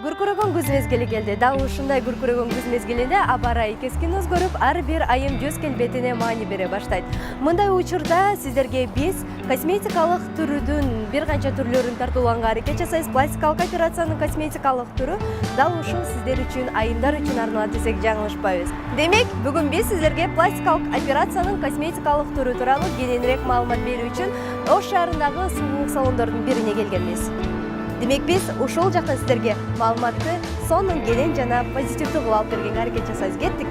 Күркүрөгөн күз мезгили келди. Дал ушундай күркүрөгөн күз мезгилинде аба ырайы кескин өзгөрүп, ар бир айым жүз келбетине маани бере баштайт. Мындай учурда сиздерге биз косметикалык түрүдүн бир канча түрлөрүн тартууланга аракет жасайбыз. Пластикалык операциянын косметикалык түрү дал ушул сиздер үчүн, айымдар үчүн арналат десек жаңылышпайбыз. Демек, бүгүн биз сиздерге пластикалык операциянын косметикалык түрү тууралуу кененирээк маалымат берүү үчүн Ош шаарындагы сұлулук салондордун бирине келгенбиз. Демек биз ушул жактан сиздерге маалыматты сонун кенен жана позитивдүү кылып алып бергенге аракет жасайбыз. Кеттик.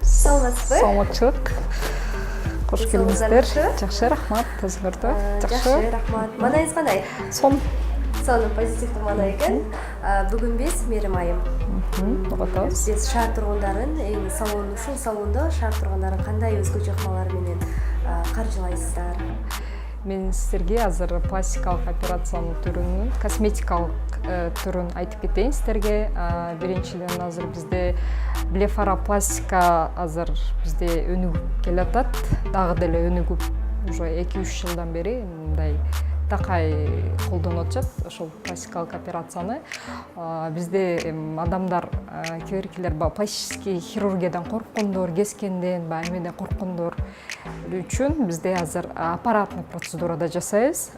Саламатсызбы? Саламатчылык. Кош келиңиздер. Жакшы, рахмат. Өзүңөрдө? Жакшы, рахмат. Маанайыңыз кандай? Сон. Сонун позитивдүү маанай экен. Бүгүн биз Мерим айым. Угатабыз. Биз шаар тургундарын, ушул салондо шаар тургундарын кандай өзгөчө ыкмалар менен каржылайсыздар? Мен сиздерге азыр пластикалык операциянын түрүнүн, косметикалык түрүн айтып кетейин сиздерге. Биринчиден азыр бизде блефаропластика азыр бизде өнүгүп келатат. Дагы деле өнүгүп уже 2-3 жылдан бери мындай такай колдонуп атышат ошол пластикалык операцияны. Бизде адамдар кээ-биркилер пластический хирургиядан корккондор, кескенден, эмеден корккондор үчүн бизде азыр аппаратный процедурада жасайбыз.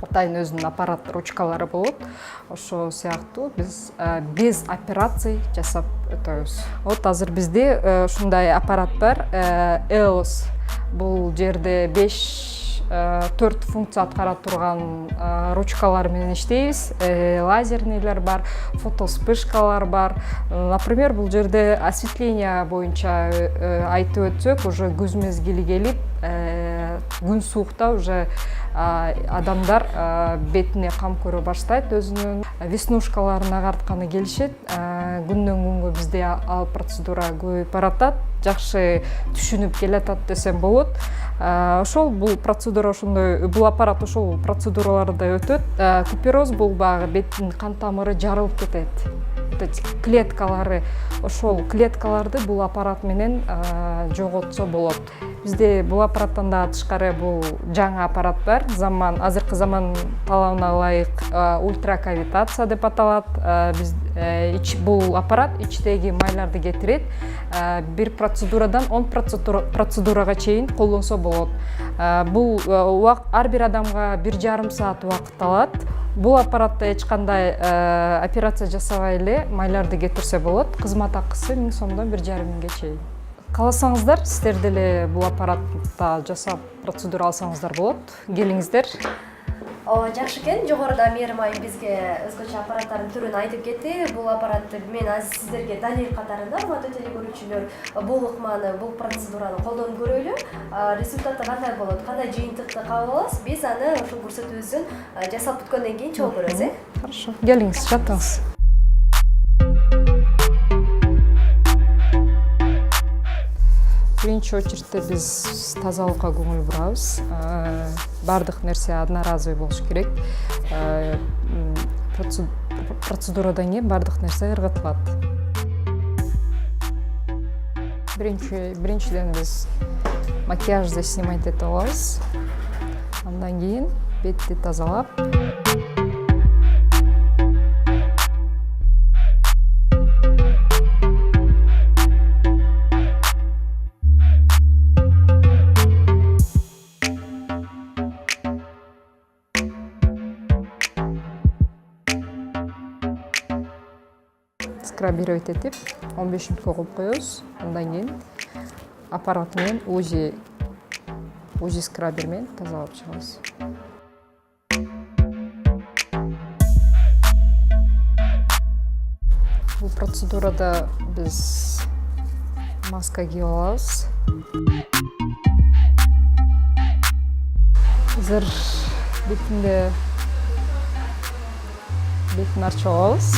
Атайын өзүнүн аппарат ручкалары болот. Ошо сыяктуу биз без операций жасап өтөбүз. Вот азыр бизде ушундай аппарат бар. EOS бул жерде 4 функция аткара турган ручкалар менен иштейбиз. Лазерныйлар бар, фотоспышкалар бар. Например, бул жерде осветление боюнча айтып өтсөк, уже күз мезгили келип, күн суукта уже адамдар бетине кам көрө баштайт, өзүнүн веснушкаларын агартканы келишет. Күндөн күнгө бизде ал процедура көбөйүп баратат, жакшы түшүнүп келатат десем болот. Ошол бул процедура ошондой, бул аппарат ошол процедураларды өтөт. Купероз бул багы беттин кан тамыры жарылып кетет. Клеткалары, ошол клеткаларды бул аппарат менен жоготсо болот. Бизде бул аппараттан да тышкары бул жаңы аппарат бар. Азыркы заман талабына ылайык ультракавитация деп аталат. Бул аппарат ичтеги майларды кетирет. Бир процедурадан 10 процедурага чейин колдонсо болот. Бул ар бир адамга 1,5 саат убакыт алат. Бул аппаратта эч кандай операция жасабай эле майларды кетирсе болот. Кызмат акысы 1000 сомдон 1,5 миңге чейин. Кааласаңыздар, сиздер деле бул аппаратта жасап процедура алсаңыздар болот. Келиңиздер. Жакшы экен. Жогоруда Мерим айым бизге өзгөчө аппараттардын түрүн айтып кетти. Бул аппаратты мен азыр сиздерге далил катарында, урматтуу телекөрүүчүлөр, бул ыкманы, бул процедураны колдонуп көрөлү. Результаты кандай болот, кандай жыйынтыкты кабыл алабыз? Биз аны ушул көрсөтүүбүздүн жасалып бүткөндөн кийин чогуу көрөбүз, Хорошо. Келиңиз, жатыңыз. Биринчи очередте биз тазалыкка көңүл бурабыз. Бардык нерсе одноразовый болуш керек. Процедурадан кийин бардык нерсе ыргытылат. Биринчиден биз макияжды снимать этип алабыз. Андан кийин бетти тазалап, скрабировать этип 15 мүнөткө коюп коебуз. Андан кийин аппарат менен УЗИ скрабер менен тазалап чыгабыз. Бул процедурада биз маска кийип алабыз. Азыр бетин арчып алабыз.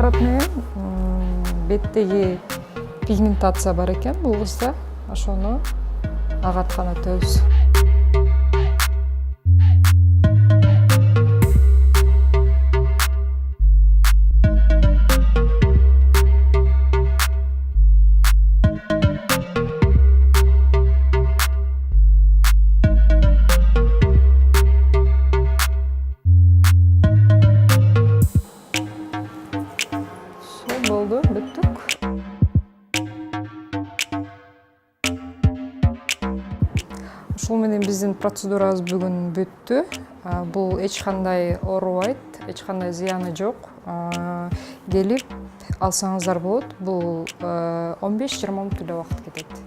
аппарат менен беттеги пигментация бар экен бул кызда, ошону агатканатабыз. Болду, бүттүк. Ушул менен биздин процедурабыз бүгүн бүттү. Бул эч кандай оорубайт, эч кандай зыяны жок. Келип алсаңыздар болот. Бул 15-20 мүнөт эле убакыт кетет.